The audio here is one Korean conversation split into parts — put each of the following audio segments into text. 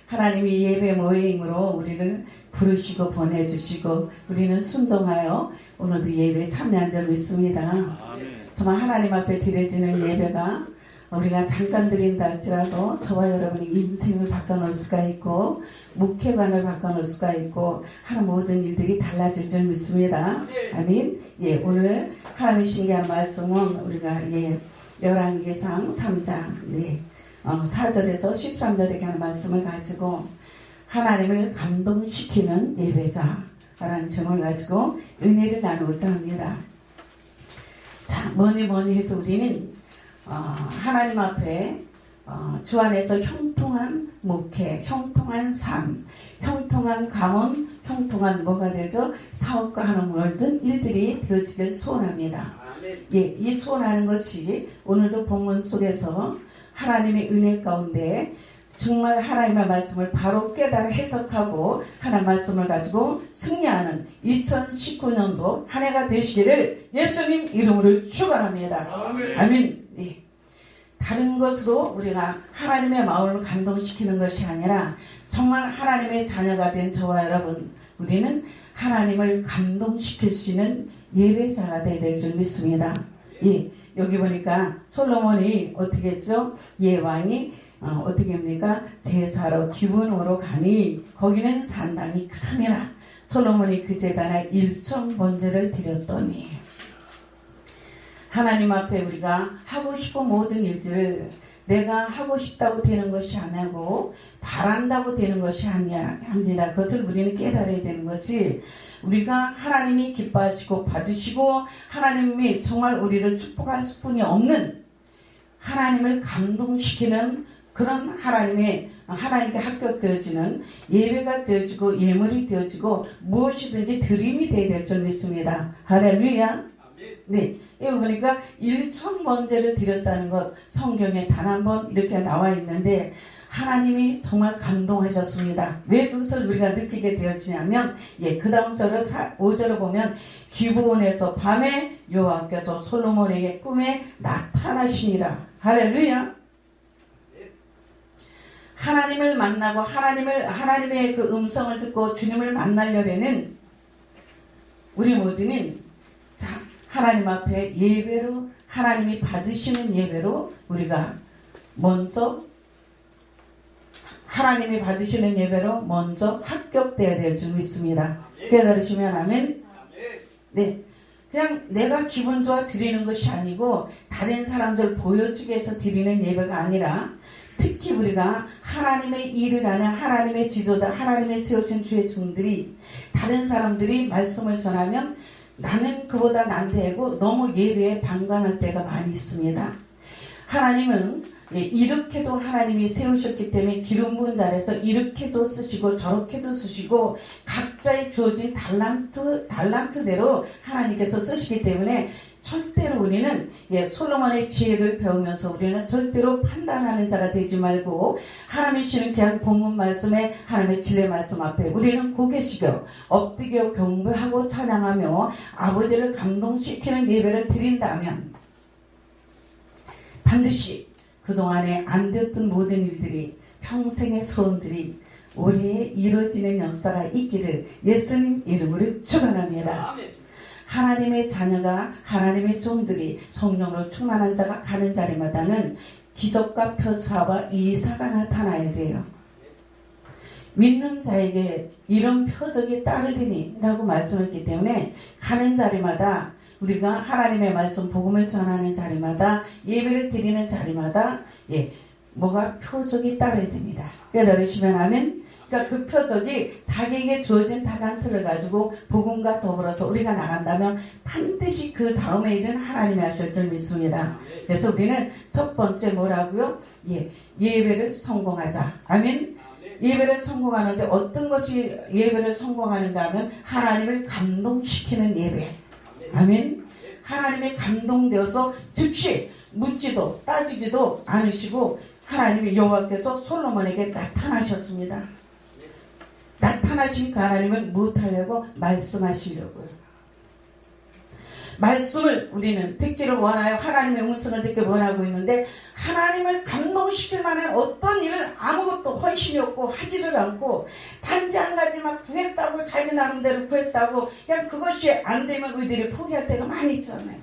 하나님이 예배 모임으로 우리를 부르시고 보내주시고 우리는 순종하여 오늘도 예배에 참여한 줄 믿습니다. 정말 하나님 앞에 드려지는 예배가 우리가 잠깐 드린다 할지라도 저와 여러분의 인생을 바꿔놓을 수가 있고 목회관을 바꿔놓을 수가 있고 하는 모든 일들이 달라질 줄 믿습니다. 아멘. 예, 오늘 하나님이 신기한 말씀은 우리가 열왕기상 3장 4절에서 13절에 하는 말씀을 가지고 하나님을 감동시키는 예배자라는 점을 가지고 은혜를 나누고자 합니다. 자, 뭐니 해도 우리는 하나님 앞에 주 안에서 형통한 목회, 형통한 삶, 형통한 가문, 형통한 뭐가 되죠? 사업과 하는 모든 일들이 되어지길 소원합니다. 예, 이 소원하는 것이 오늘도 본문 속에서 하나님의 은혜 가운데 정말 하나님의 말씀을 바로 깨달아 해석하고 하나님의 말씀을 가지고 승리하는 2019년도 한 해가 되시기를 예수님 이름으로 축원합니다. 아멘. 네. 다른 것으로 우리가 하나님의 마음을 감동시키는 것이 아니라 정말 하나님의 자녀가 된 저와 여러분, 우리는 하나님을 감동시킬 수 있는 예배자가 되어야 될 줄 믿습니다. 예, 여기 보니까 솔로몬이 어떻게 했죠? 왕이 어떻게 합니까? 제사로 기브론으로 가니 거기는 산당이 큼이라. 솔로몬이 그 제단에 1천 번제를 드렸더니 하나님 앞에 우리가 하고 싶은 모든 일들을 내가 하고 싶다고 되는 것이 아니고 바란다고 되는 것이 아니야 합니다. 그것을 우리는 깨달아야 되는 것이 우리가 하나님이 기뻐하시고 받으시고 하나님이 정말 우리를 축복할 수뿐이 없는 하나님을 감동시키는 그런 하나님께 합격되어지는 예배가 되어지고 예물이 되어지고 무엇이든지 드림이 되어야 될 줄 믿습니다. 할렐루야. 네, 여기 보니까 1천 번제를 드렸다는 것 성경에 단 한 번 이렇게 나와 있는데 하나님이 정말 감동하셨습니다. 왜 그것을 우리가 느끼게 되었냐면 그 다음 절을 5절을 보면 기브온에서 밤에 여호와께서 솔로몬에게 꿈에 나타나시니라. 할렐루야. 하나님을 만나고 하나님의 그 음성을 듣고 주님을 만나려는 우리 모두는 하나님 앞에 예배로 하나님이 받으시는 예배로 우리가 먼저 하나님이 받으시는 예배로 먼저 합격되어야 될 줄 믿습니다. 깨달으시면 아멘. 네, 그냥 내가 기분 좋아 드리는 것이 아니고 다른 사람들 보여주기 위해서 드리는 예배가 아니라 특히 우리가 하나님의 일을 하는 하나님의 지도자 하나님의 세우신 주의 종들이 다른 사람들이 말씀을 전하면 나는 그보다 난대고 너무 예배에 방관할 때가 많이 있습니다. 하나님은 이렇게도 하나님이 세우셨기 때문에 기름 부은 자리에서 이렇게도 쓰시고 저렇게도 쓰시고 각자의 주어진 달란트대로 하나님께서 쓰시기 때문에 절대로 우리는 솔로몬의 지혜를 배우면서 우리는 절대로 판단하는 자가 되지 말고 하나님이 주시는 귀한 본문 말씀에 하나님의 진리 말씀 앞에 우리는 고개 숙여 엎드려 경배하고 찬양하며 아버지를 감동시키는 예배를 드린다면 반드시 그동안에 안 되었던 모든 일들이 평생의 소원들이 올해 이루어지는 역사가 있기를 예수님 이름으로 축원합니다. 하나님의 자녀가 하나님의 종들이 성령으로 충만한 자가 가는 자리마다는 기적과 표사와 이사가 나타나야 돼요. 믿는 자에게 이런 표적이 따르리니 라고 말씀했기 때문에 가는 자리마다 우리가 하나님의 말씀 복음을 전하는 자리마다 예배를 드리는 자리마다 뭐가 표적이 따라야 됩니다. 깨달으시면 아멘. 그러니까 그 표적이 자기에게 주어진 달란트를 가지고 복음과 더불어서 우리가 나간다면 반드시 그 다음에 일은 하나님이 하실 줄 믿습니다. 그래서 우리는 첫 번째 뭐라고요? 예배를 성공하자. 아멘. 예배를 성공하는데 어떤 것이 예배를 성공하는가 하면 하나님을 감동시키는 예배. 아멘. 하나님의 감동되어서 즉시 묻지도 따지지도 않으시고 하나님의 여호와께서 솔로몬에게 나타나셨습니다. 나타나신 그 하나님은 무엇하려고? 말씀하시려고요. 말씀을 우리는 듣기를 원하여 하나님의 음성을 듣기 원하고 있는데 하나님을 감동시킬 만한 어떤 일을 아무것도 헌신이 없고 하지를 않고 단지 한 가지만 구했다고 자기 나름대로 구했다고 그냥 그것이 안 되면 우리들이 포기할 때가 많이 있잖아요.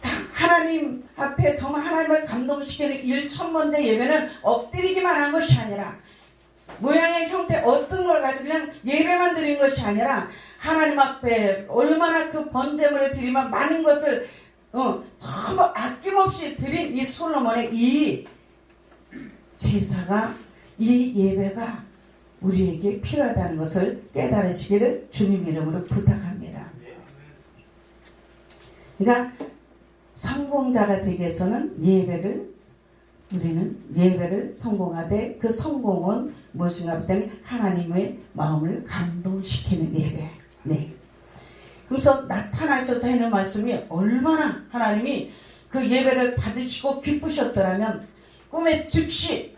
자, 하나님 앞에 정말 하나님을 감동시키는 1,000번째 예배는 엎드리기만 한 것이 아니라 모양의 형태 어떤 걸 가지고 그냥 예배만 드린 것이 아니라 하나님 앞에 얼마나 그 번제물을 드리면 많은 것을 전부 아낌없이 드린 이 솔로몬의 이 제사가, 이 예배가 우리에게 필요하다는 것을 깨달으시기를 주님 이름으로 부탁합니다. 그러니까 성공자가 되기 위해서는 우리는 예배를 성공하되 그 성공은 무엇인가 했더니 하나님의 마음을 감동시키는 예배. 네. 그래서 나타나셔서 하는 말씀이 얼마나 하나님이 그 예배를 받으시고 기쁘셨더라면 꿈에 즉시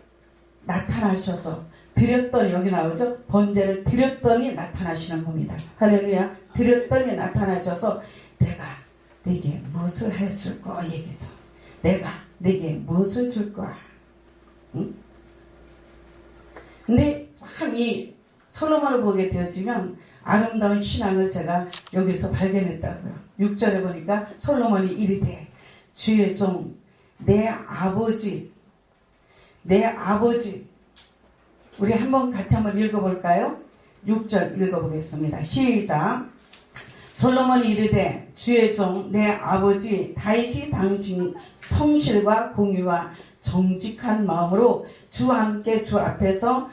나타나셔서 드렸더니, 여기 나오죠? 번제를 드렸더니 나타나시는 겁니다. 할렐루야. 드렸더니 나타나셔서 내가 네게 무엇을 해줄 거야 얘기죠. 내가 네게 무엇을 줄 거야. 응? 근데 참 이 솔로몬을 보게 되어지면 아름다운 신앙을 제가 여기서 발견했다고요. 6절에 보니까 솔로몬이 이르되 주의 종 내 아버지 우리 한번 같이 한번 읽어볼까요? 6절 읽어보겠습니다. 시작. 솔로몬이 이르되 주의 종 내 아버지 다윗이 당신 성실과 공의와 정직한 마음으로 주와 함께 주 앞에서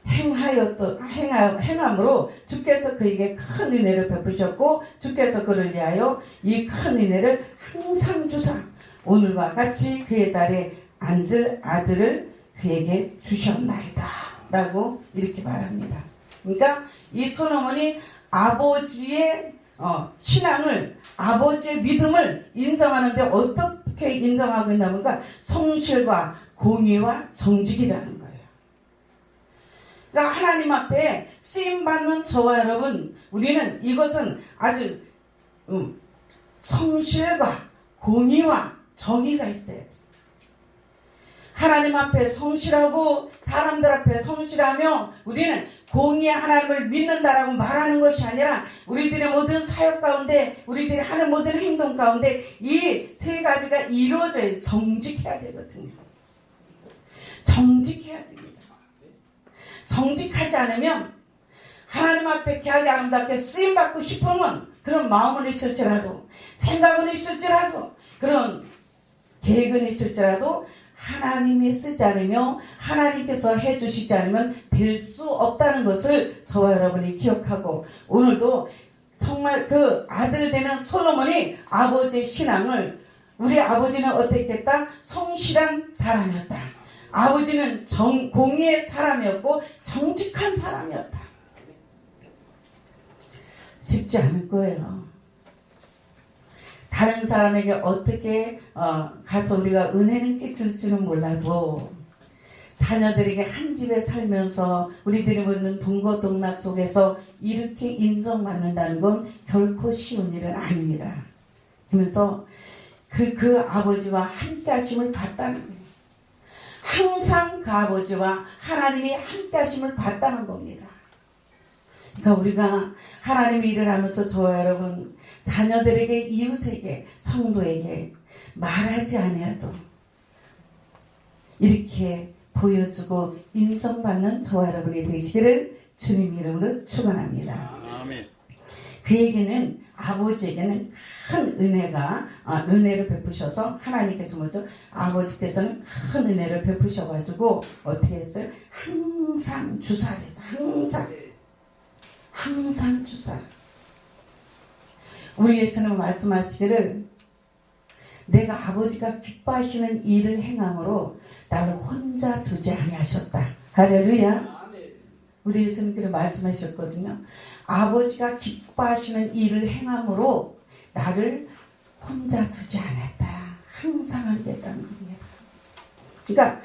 행함으로 주께서 그에게 큰 은혜를 베푸셨고 주께서 그를 위하여 이 큰 은혜를 항상 주사 오늘과 같이 그의 자리에 앉을 아들을 그에게 주셨나이다 라고 이렇게 말합니다. 그러니까 이 솔로몬이 아버지의 신앙을, 아버지의 믿음을 인정하는데 어떻게 인정하고 있냐면 성실과 공의와 정직이라는 거예요. 그러니까 하나님 앞에 쓰임받는 저와 여러분, 우리는 이것은 아주 성실과 공의와 정의가 있어요. 하나님 앞에 성실하고 사람들 앞에 성실하며 우리는 공의의 하나님을 믿는다라고 말하는 것이 아니라 우리들의 모든 사역 가운데, 우리들이 하는 모든 행동 가운데 이 세 가지가 이루어져야 정직해야 되거든요. 정직해야 됩니다. 정직하지 않으면 하나님 앞에 귀하게 아름답게 쓰임받고 싶으면 그런 마음은 있을지라도, 생각은 있을지라도, 그런 계획은 있을지라도 하나님이 쓰지 않으며 하나님께서 해주시지 않으면 될 수 없다는 것을 저와 여러분이 기억하고, 오늘도 정말 그 아들 되는 솔로몬이 아버지의 신앙을, 우리 아버지는 어떻게 했다? 성실한 사람이었다. 아버지는 공의의 사람이었고 정직한 사람이었다. 쉽지 않을 거예요. 다른 사람에게 어떻게 가서 우리가 은혜는 끼칠지는 몰라도 자녀들에게 한 집에 살면서 우리들이 묻는 동거동락 속에서 이렇게 인정받는다는 건 결코 쉬운 일은 아닙니다. 그러면서 그 아버지와 함께 하심을 봤다는 거예요. 항상 그 아버지와 하나님이 함께 하심을 봤다는 겁니다. 그러니까 우리가 하나님의 일을 하면서 저와 여러분, 자녀들에게, 이웃에게, 성도에게 말하지 아니어도 이렇게 보여주고 인정받는 저와 여러분이 되시기를 주님 이름으로 축원합니다. 아멘. 그에게는, 아버지에게는 큰 은혜를 베푸셔서, 하나님께서 뭐죠? 아버지께서는 큰 은혜를 베푸셔가지고 어떻게 했어요? 항상 주사를 했어요. 항상 주사. 우리 예수님 말씀하시기를 내가 아버지가 기뻐하시는 일을 행함으로 나를 혼자 두지 아니하셨다. 할렐루야. 우리 예수님께서 말씀하셨거든요. 아버지가 기뻐하시는 일을 행함으로 나를 혼자 두지 않았다. 항상 함께 했다는 겁니다. 그러니까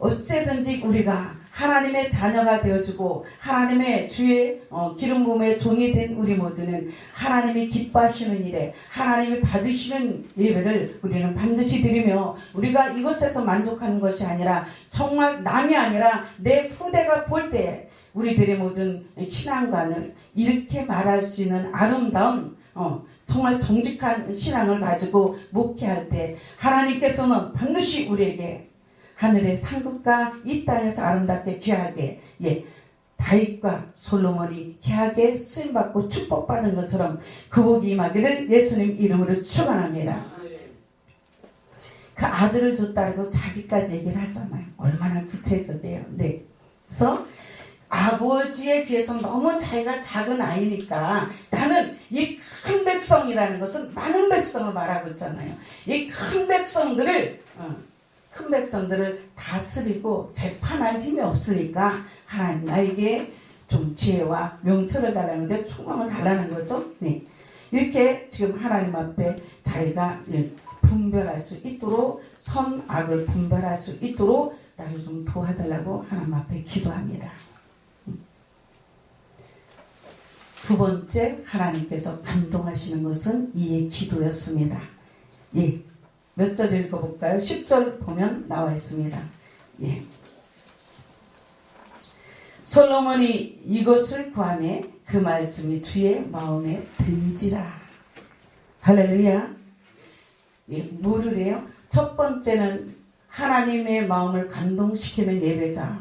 어째든지 우리가 하나님의 자녀가 되어주고 하나님의 주의 기름 부음의 종이 된 우리 모두는 하나님이 기뻐하시는 일에 하나님이 받으시는 예배를 우리는 반드시 드리며 우리가 이것에서 만족하는 것이 아니라 정말 남이 아니라 내 후대가 볼 때 우리들의 모든 신앙관을 이렇게 말할 수 있는 아름다운 정말 정직한 신앙을 가지고 목회할 때 하나님께서는 반드시 우리에게 하늘의 상급과 이 땅에서 아름답게 귀하게 다윗과 솔로몬이 귀하게 쓰임받고 축복받은 것처럼 그 복이 임하기를 예수님 이름으로 축원합니다. 그 아들을 줬다고 자기까지 얘기를 하잖아요. 얼마나 구체적이에요. 네. 그래서 아버지에 비해서 너무 자기가 작은 아이니까 나는 이 큰 백성이라는 것은 많은 백성을 말하고 있잖아요. 이 큰 백성들을 다스리고 재판할 힘이 없으니까 하나님 나에게 좀 지혜와 명철을 달라는 거죠. 총명을 달라는 거죠. 네. 이렇게 지금 하나님 앞에 자기가 분별할 수 있도록 선악을 분별할 수 있도록 나를 좀 도와달라고 하나님 앞에 기도합니다. 두 번째 하나님께서 감동하시는 것은 이의 기도였습니다. 몇 절 읽어볼까요? 10절 보면 나와 있습니다. 솔로몬이 이것을 구하매 그 말씀이 주의 마음에 든지라. 할렐루야. 뭐를 해요? 첫 번째는 하나님의 마음을 감동시키는 예배자.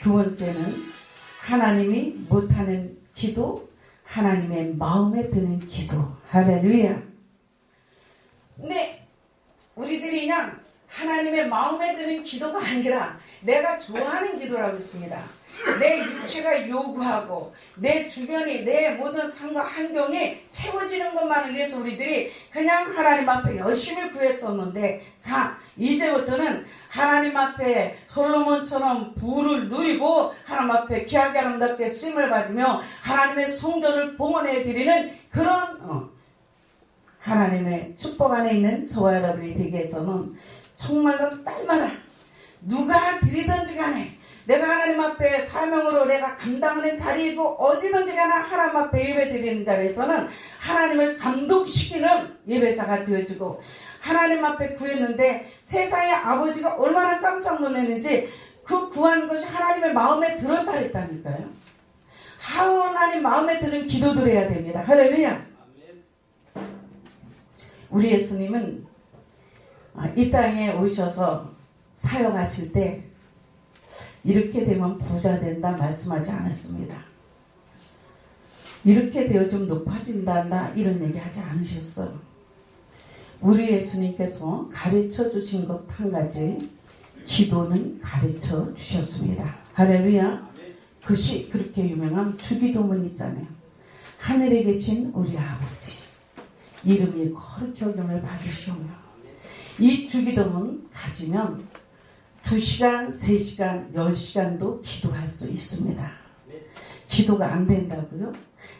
두 번째는 하나님이 못하는 기도, 하나님의 마음에 드는 기도. 할렐루야. 근데 우리들이 그냥 하나님의 마음에 드는 기도가 아니라 내가 좋아하는 기도라고 했습니다. 내 육체가 요구하고 내 주변이 내 모든 상과 환경이 채워지는 것만을 위해서 우리들이 그냥 하나님 앞에 열심히 구했었는데 자 이제부터는 하나님 앞에 솔로몬처럼 부를 누리고 하나님 앞에 귀하게 아름답게 쓰임을 받으며 하나님의 성전을 봉헌해 드리는 그런 하나님의 축복 안에 있는 저와 여러분이 되기 위해서는 정말로 날마다 누가 드리든지 간에 내가 하나님 앞에 사명으로 내가 감당하는 자리이고 어디든지 가나 하나님 앞에 예배 드리는 자리에서는 하나님을 감동시키는 예배자가 되어주고 하나님 앞에 구했는데 세상의 아버지가 얼마나 깜짝 놀랐는지 그 구한 것이 하나님의 마음에 들었다 했다니까요. 하나님 마음에 드는 기도를 해야 됩니다. 할렐루야. 우리 예수님은 이 땅에 오셔서 사역하실 때 이렇게 되면 부자 된다 말씀하지 않았습니다. 이렇게 되어 좀 높아진다 이런 얘기 하지 않으셨어요. 우리 예수님께서 가르쳐 주신 것 한 가지 기도는 가르쳐 주셨습니다. 할렐루야. 그것이 그렇게 유명한 주기도문이 있잖아요. 하늘에 계신 우리 아버지 이름이 거룩히 여김을 받으시오며 이 주기도문 가지면 2시간, 3시간, 10시간도 기도할 수 있습니다. 기도가 안 된다고요?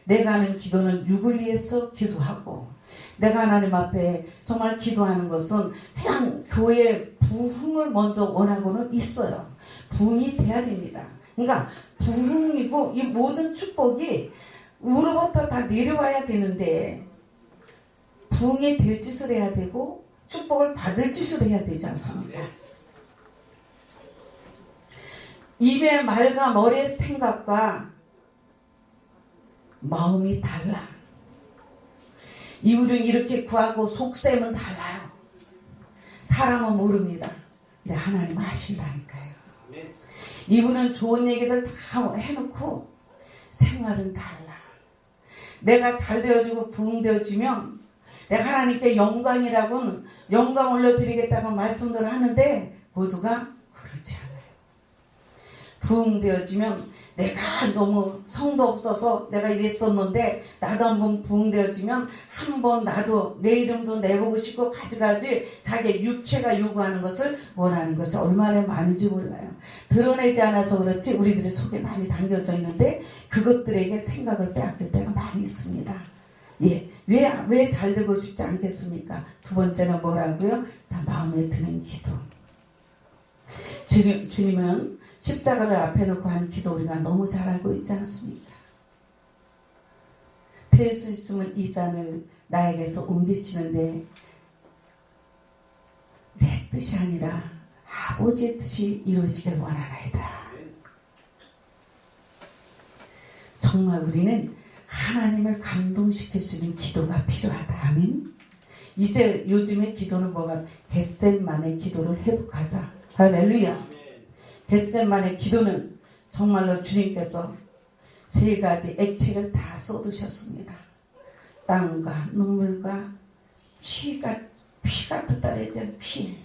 내가 하는 기도는 육을 위해서 기도하고 내가 하나님 앞에 정말 기도하는 것은 그냥 교회 부흥을 먼저 원하고는 있어요. 부흥이 돼야 됩니다. 그러니까 부흥이고 이 모든 축복이 우로부터 다 내려와야 되는데 부흥이 될 짓을 해야 되고 축복을 받을 짓을 해야 되지 않습니까? 입의 말과 머리의 생각과 마음이 달라. 이분은 이렇게 구하고 속셈은 달라요. 사람은 모릅니다. 근데 하나님은 아신다니까요. 이분은 좋은 얘기들 다 해놓고 생활은 달라. 내가 잘 되어지고 부흥되어지면 내가 하나님께 영광이라고는 영광 올려드리겠다고 말씀들을 하는데 모두가 그렇지 않아요. 부흥되어지면 내가 너무 성도 없어서 내가 이랬었는데 나도 한번 부흥되어지면 한번 나도 내 이름도 내보고 싶고 가지가지 자기 육체가 요구하는 것을 원하는 것이 얼마나 많은지 몰라요. 드러내지 않아서 그렇지 우리들의 속에 많이 담겨져 있는데 그것들에게 생각을 빼앗길 때가 많이 있습니다. 왜 잘 되고 싶지 않겠습니까? 두 번째는 뭐라고요? 자, 마음에 드는 기도. 주님은 십자가를 앞에 놓고 한 기도 우리가 너무 잘 알고 있지 않습니까? 될 수 있으면 이 잔을 나에게서 옮기시는데 내 뜻이 아니라 아버지의 뜻이 이루어지길 원하나이다. 정말 우리는 하나님을 감동시킬 수 있는 기도가 필요하다. 아멘. 이제 요즘의 기도는 뭐가? 겟셋만의 기도를 회복하자. 할렐루야. 겟셋만의 기도는 정말로 주님께서 세 가지 액체를 다 쏟으셨습니다. 땀과 눈물과 피가 터달아야 되는 피,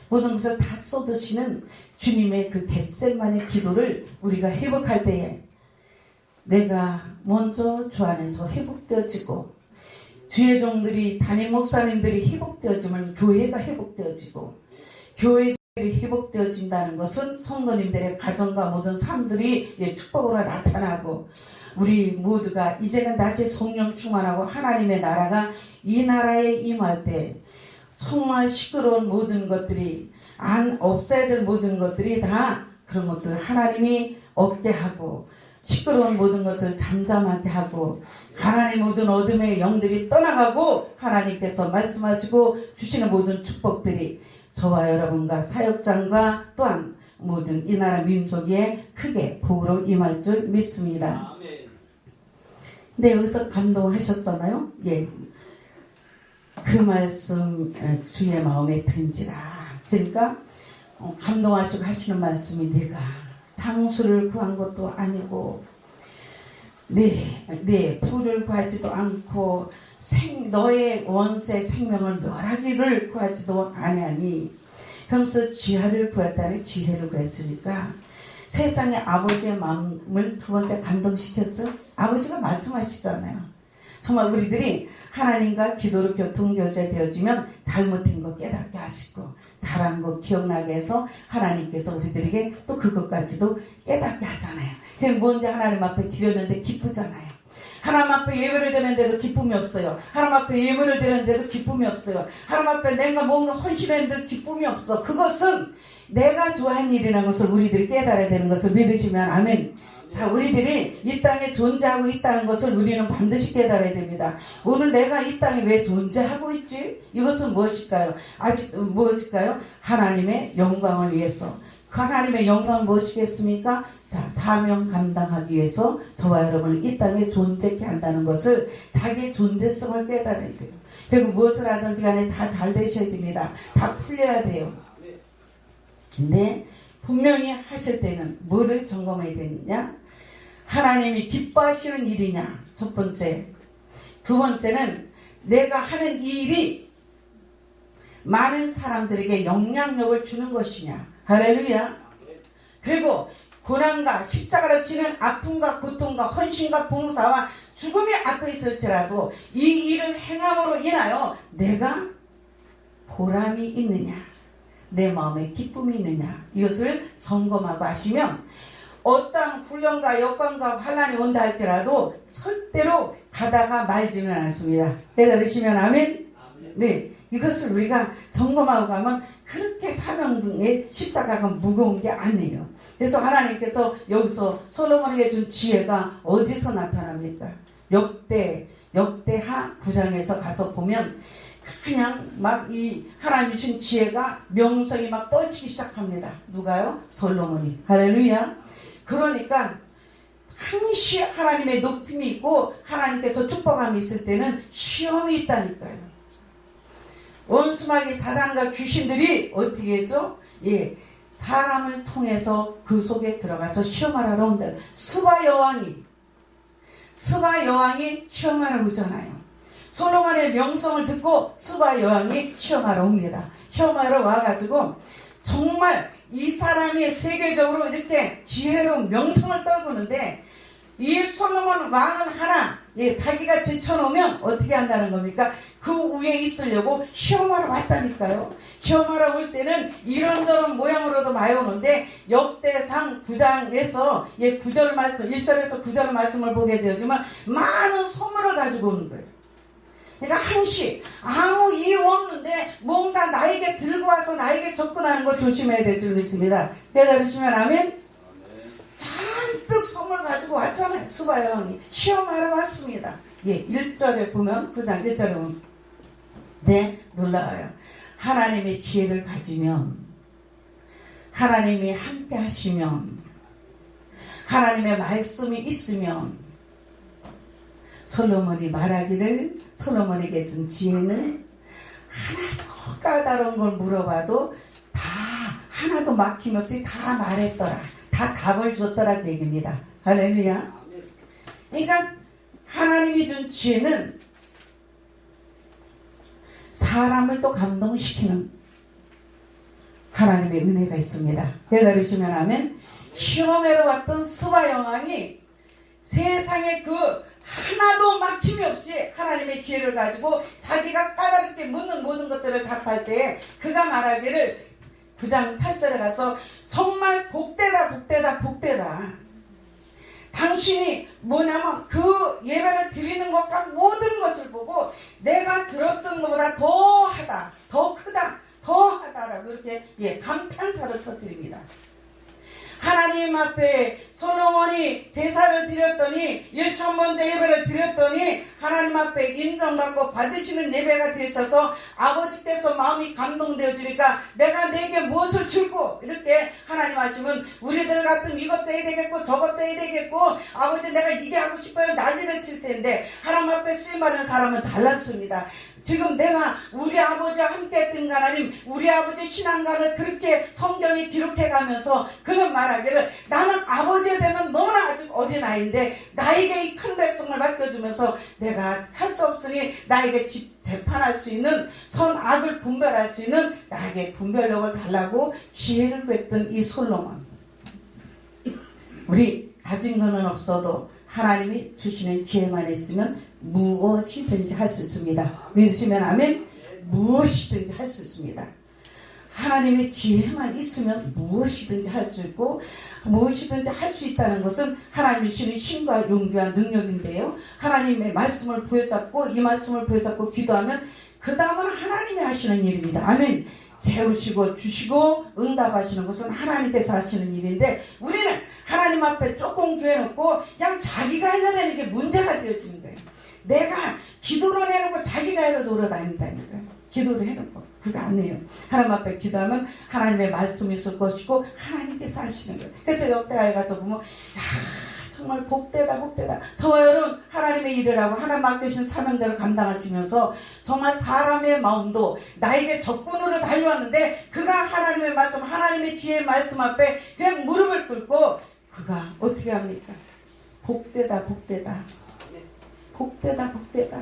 모든 것을 다 쏟으시는 주님의 그 겟셋만의 기도를 우리가 회복할 때에 내가 먼저 주 안에서 회복되어지고 주의 종들이 담임 목사님들이 회복되어지면 교회가 회복되어지고 교회들이 회복되어진다는 것은 성도님들의 가정과 모든 삶들이 축복으로 나타나고 우리 모두가 이제는 다시 성령 충만하고 하나님의 나라가 이 나라에 임할 때 정말 시끄러운 모든 것들이 없애야 될 모든 것들이 다 그런 것들을 하나님이 없게 하고 시끄러운 모든 것들을 잠잠하게 하고 가난의 모든 어둠의 영들이 떠나가고 하나님께서 말씀하시고 주시는 모든 축복들이 저와 여러분과 사역장과 또한 모든 이 나라 민족에 크게 복으로 임할 줄 믿습니다. 근데 여기서 감동하셨잖아요. 예. 그 말씀 주의 마음에 든지라. 그러니까 감동하시고 하시는 말씀이 네가 장수를 구한 것도 아니고 네 부를 구하지도 않고 너의 원수의 생명을 멸하기를 구하지도 아니하니 그러면서 지혜를 구했다니 지혜를 구했으니까 세상의 아버지의 마음을 두 번째 감동시켰죠. 아버지가 말씀하시잖아요. 정말 우리들이 하나님과 기도로 교통교제되어지면 잘못된 거 깨닫게 하시고 잘한 거 기억나게 해서 하나님께서 우리들에게 또 그것까지도 깨닫게 하잖아요. 그럼 먼저 하나님 앞에 드렸는데 기쁘잖아요. 하나님 앞에 예배를 드렸는데도 기쁨이 없어요. 하나님 앞에 예배를 드렸는데도 기쁨이 없어요. 하나님 앞에 내가 뭔가 헌신했는데도 기쁨이 없어. 그것은 내가 좋아한 일이라는 것을 우리들이 깨달아야 되는 것을 믿으시면 아멘. 자, 우리들이 이 땅에 존재하고 있다는 것을 우리는 반드시 깨달아야 됩니다. 오늘 내가 이 땅에 왜 존재하고 있지? 이것은 무엇일까요? 무엇일까요? 하나님의 영광을 위해서. 그 하나님의 영광은 무엇이겠습니까? 자, 사명 감당하기 위해서 저와 여러분을 이 땅에 존재케 한다는 것을 자기의 존재성을 깨달아야 돼요. 그리고 무엇을 하든지 간에 다 잘 되셔야 됩니다. 다 풀려야 돼요. 근데 분명히 하실 때는 뭐를 점검해야 되느냐? 하나님이 기뻐하시는 일이냐? 첫 번째. 두 번째는 내가 하는 이 일이 많은 사람들에게 영향력을 주는 것이냐? 할렐루야. 그리고 고난과 십자가를 치는 아픔과 고통과 헌신과 봉사와 죽음이 앞에 있을지라도 이 일을 행함으로 인하여 내가 보람이 있느냐? 내 마음에 기쁨이 있느냐? 이것을 점검하고 하시면 어떤 훈련과 역광과 환란이 온다 할지라도 절대로 가다가 말지는 않습니다. 깨달으시면 아멘? 네, 이것을 우리가 점검하고 가면 그렇게 사명의 십자가가 무거운 게 아니에요. 그래서 하나님께서 여기서 솔로몬에게 준 지혜가 어디서 나타납니까? 역대하 9장에서 가서 보면 그냥 막 이 하나님 주신 지혜가 명성이 막 떨치기 시작합니다. 누가요? 솔로몬이. 할렐루야. 그러니까 항시 하나님의 높임이 있고 하나님께서 축복함이 있을 때는 시험이 있다니까요. 원수마귀 사단과 귀신들이 어떻게 했죠? 예, 사람을 통해서 그 속에 들어가서 시험하러 온다. 스바 여왕이 시험하러 오잖아요. 솔로몬의 명성을 듣고 스바 여왕이 시험하러 옵니다. 시험하러 와가지고 정말 이 사람이 세계적으로 이렇게 지혜로운 명성을 떨구는데 이 솔로몬 왕은 하나 자기가 제쳐놓으면 어떻게 한다는 겁니까? 그 위에 있으려고 시험하러 왔다니까요. 시험하러 올 때는 이런저런 모양으로도 많이 오는데 역대상 9장에서 9절 말씀 1절에서 9절 말씀을 보게 되었지만 많은 소문을 가지고 오는 거예요. 그러니까 항시 아무 이유 없는데 뭔가 나에게 들고 와서 나에게 접근하는 거 조심해야 될 줄 믿습니다. 깨달으시면 아멘. 잔뜩 선물 가지고 왔잖아요. 수바야 왕이 시험하러 왔습니다. 예, 1절에 보면 9장 1절에 보면 네, 놀라워요. 하나님의 지혜를 가지면, 하나님이 함께 하시면, 하나님의 말씀이 있으면, 솔로몬이 말하기를, 솔로몬에게 준 지혜는 하나도 까다로운 걸 물어봐도 다 하나도 막힘없이 다 말했더라. 다 답을 줬더라 그 얘기입니다. 할렐루야. 그러니까 하나님이 준 지혜는 사람을 또 감동시키는 하나님의 은혜가 있습니다. 깨달으시면 아멘. 시험회로 왔던 스바 여왕이 세상에 그 하나도 막힘이 없이 하나님의 지혜를 가지고 자기가 까다롭게 묻는 모든 것들을 답할 때 그가 말하기를 9장 8절에 가서 정말 복되다 복되다 복되다. 당신이 뭐냐면 그 예배를 드리는 것과 모든 것을 보고 내가 들었던 것보다 더하다, 더 크다, 더하다라고 이렇게 감탄사를 터뜨립니다. 하나님 앞에 솔로몬이 제사를 드렸더니 1,000번째 예배를 드렸더니 하나님 앞에 인정받고 받으시는 예배가 되셔서 아버지께서 마음이 감동되어지니까 내가 내게 무엇을 줄고 이렇게 하나님 하시면 우리들 같은 이것도 해야 되겠고 저것도 해야 되겠고 아버지 내가 이게 하고 싶어요 난리를 칠 텐데 하나님 앞에 쓰임받는 사람은 달랐습니다. 지금 내가 우리 아버지와 함께 했던 하나님 우리 아버지 신앙관을 그렇게 성경에 기록해가면서 그는 말하기를 나는 아버지 되면 너무나 아직 어린아이인데 나에게 이 큰 백성을 맡겨주면서 내가 할 수 없으니 나에게 재판할 수 있는 선악을 분별할 수 있는 나에게 분별력을 달라고 지혜를 뱉던 이 솔로몬. 우리 가진 거는 없어도 하나님이 주시는 지혜만 있으면 무엇이든지 할 수 있습니다. 믿으시면 아멘. 무엇이든지 할 수 있습니다. 하나님의 지혜만 있으면 무엇이든지 할 수 있고 무엇이든지 할 수 있다는 것은 하나님이 주시는 힘과 용기와 능력인데요. 하나님의 말씀을 부여잡고 이 말씀을 부여잡고 기도하면 그 다음은 하나님이 하시는 일입니다. 아멘. 재우시고 주시고 응답하시는 것은 하나님께서 하시는 일인데 우리는 하나님 앞에 조금 구해놓고 그냥 자기가 해내는 게 문제가 되어지는 거예요. 내가 기도를 해놓고 자기가 해로 돌아다닌다니까요. 기도를 해놓고 그거 안 해요. 하나님 앞에 기도하면 하나님의 말씀이 있을 것이고 하나님께서 하시는 거예요. 그래서 역대하에 가서 보면 정말 복되다 복되다. 저와 여러분 하나님의 일을 하고 하나님 맡기신 사명대로 감당하시면서 정말 사람의 마음도 나에게 적군으로 달려왔는데 그가 하나님의 말씀 하나님의 지혜의 말씀 앞에 그냥 무릎을 꿇고 그가 어떻게 합니까? 복되다 복되다 복되다 복되다.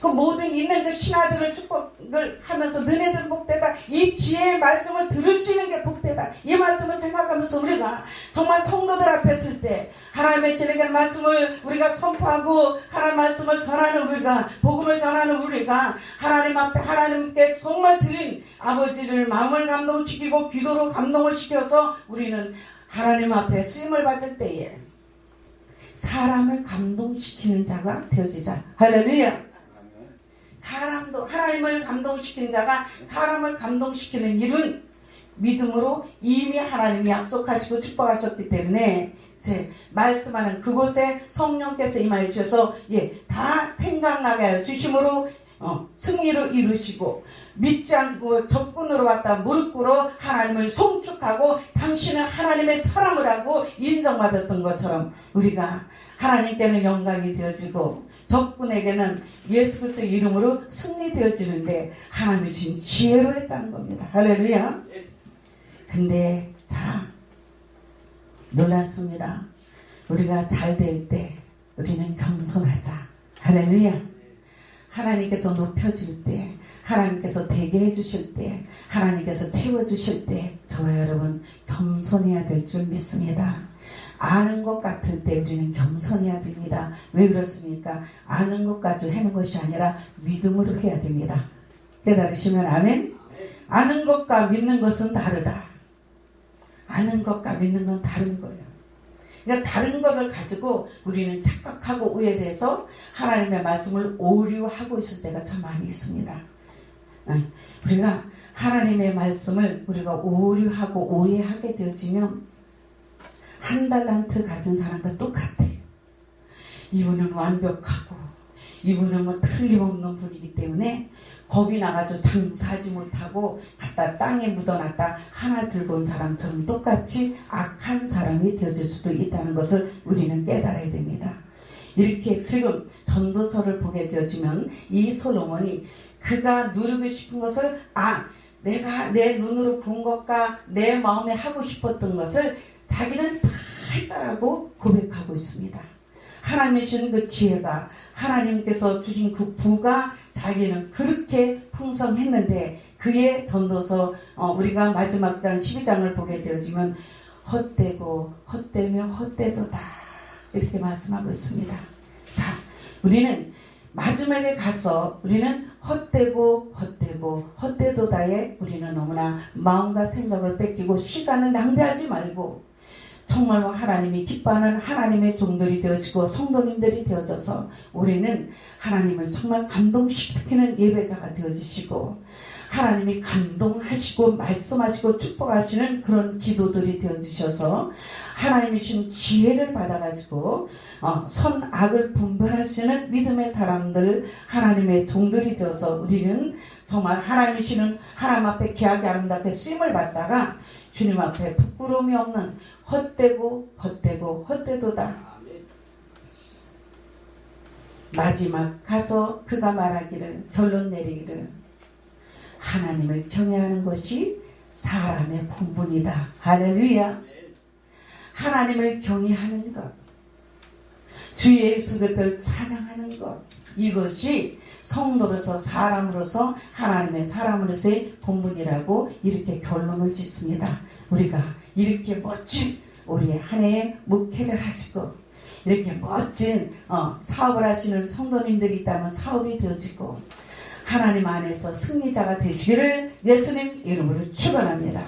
그 모든 있는 그 신하들을 축복을 하면서 너네들 복되다. 이 지혜의 말씀을 들을 수 있는 게 복되다. 이 말씀을 생각하면서 우리가 정말 성도들 앞에 있을 때 하나님의 진리의 말씀을 우리가 선포하고 하나님의 말씀을 전하는 우리가 복음을 전하는 우리가 하나님 앞에 하나님께 정말 드린 아버지를 마음을 감동시키고 기도로 감동을 시켜서 우리는 하나님 앞에 쓰임을 받을 때에 사람을 감동시키는 자가 되어지자. 할렐루야. 사람도 하나님을 감동시킨 자가 사람을 감동시키는 일은 믿음으로 이미 하나님이 약속하시고 축복하셨기 때문에 제 말씀하는 그곳에 성령께서 임하여 주셔서 다 생각나게 하여 주심으로 승리로 이루시고 믿지 않고 적군으로 왔다 무릎 꿇어 하나님을 송축하고 당신은 하나님의 사람을 하고 인정받았던 것처럼 우리가 하나님께는 영광이 되어지고 적군에게는 예수 그리스도 이름으로 승리되어지는데 하나님이 주신 지혜로 했다는 겁니다. 할렐루야. 근데 자 놀랐습니다. 우리가 잘 될 때 우리는 겸손하자. 할렐루야. 하나님께서 높여줄 때 하나님께서 되게 해주실 때 하나님께서 채워주실 때 저와 여러분 겸손해야 될 줄 믿습니다. 아는 것 같을 때 우리는 겸손해야 됩니다. 왜 그렇습니까? 아는 것 가지고 하는 것이 아니라 믿음으로 해야 됩니다. 깨달으시면 아멘? 아는 것과 믿는 것은 다르다. 아는 것과 믿는 건 다른 거예요. 그러니까 다른 거를 가지고 우리는 착각하고 오해해서 하나님의 말씀을 오류하고 있을 때가 참 많이 있습니다. 우리가 하나님의 말씀을 우리가 오류하고 오해하게 되어지면 한 달란트 가진 사람과 똑같아요. 이분은 완벽하고 이분은 뭐 틀림없는 분이기 때문에 겁이 나가지고 장사하지 못하고 갖다 땅에 묻어놨다 하나 들고 온 사람처럼 똑같이 악한 사람이 되어질 수도 있다는 것을 우리는 깨달아야 됩니다. 이렇게 지금 전도서를 보게 되어지면 이 솔로몬이 그가 누리고 싶은 것을 내가 내 눈으로 본 것과 내 마음에 하고 싶었던 것을 자기는 다 했다라고 고백하고 있습니다. 하나님이 주신 그 지혜가 하나님께서 주신 그 부가 자기는 그렇게 풍성했는데 그의 전도서 우리가 마지막 장 12장을 보게 되어지면 헛되고 헛되며 헛되도다 이렇게 말씀하고 있습니다. 자, 우리는 마지막에 가서 우리는 헛되고 헛되고 헛되도다에 우리는 너무나 마음과 생각을 뺏기고 시간을 낭비하지 말고 정말로 하나님이 기뻐하는 하나님의 종들이 되어지고 성도님들이 되어져서 우리는 하나님을 정말 감동시키는 예배자가 되어지시고 하나님이 감동하시고 말씀하시고 축복하시는 그런 기도들이 되어지셔서 하나님이 주신 지혜를 받아가지고 선악을 분별하시는 믿음의 사람들 하나님의 종들이 되어서 우리는 정말 하나님이 주시는 하나님 앞에 귀하게 아름답게 쓰임을 받다가 주님 앞에 부끄러움이 없는 헛되고 헛되고 헛되도다. 마지막 가서 그가 말하기를 결론 내리기를 하나님을 경외하는 것이 사람의 본분이다. 할렐루야. 하나님을 경외하는 것, 주 예수 그리스도를 찬양하는 것, 이것이 성도로서 사람으로서 하나님의 사람으로서의 본분이라고 이렇게 결론을 짓습니다. 우리가 이렇게 멋진 우리의 한 해의 목회를 하시고 이렇게 멋진 사업을 하시는 성도님들이 있다면 사업이 되어지고 하나님 안에서 승리자가 되시기를 예수님 이름으로 축원합니다.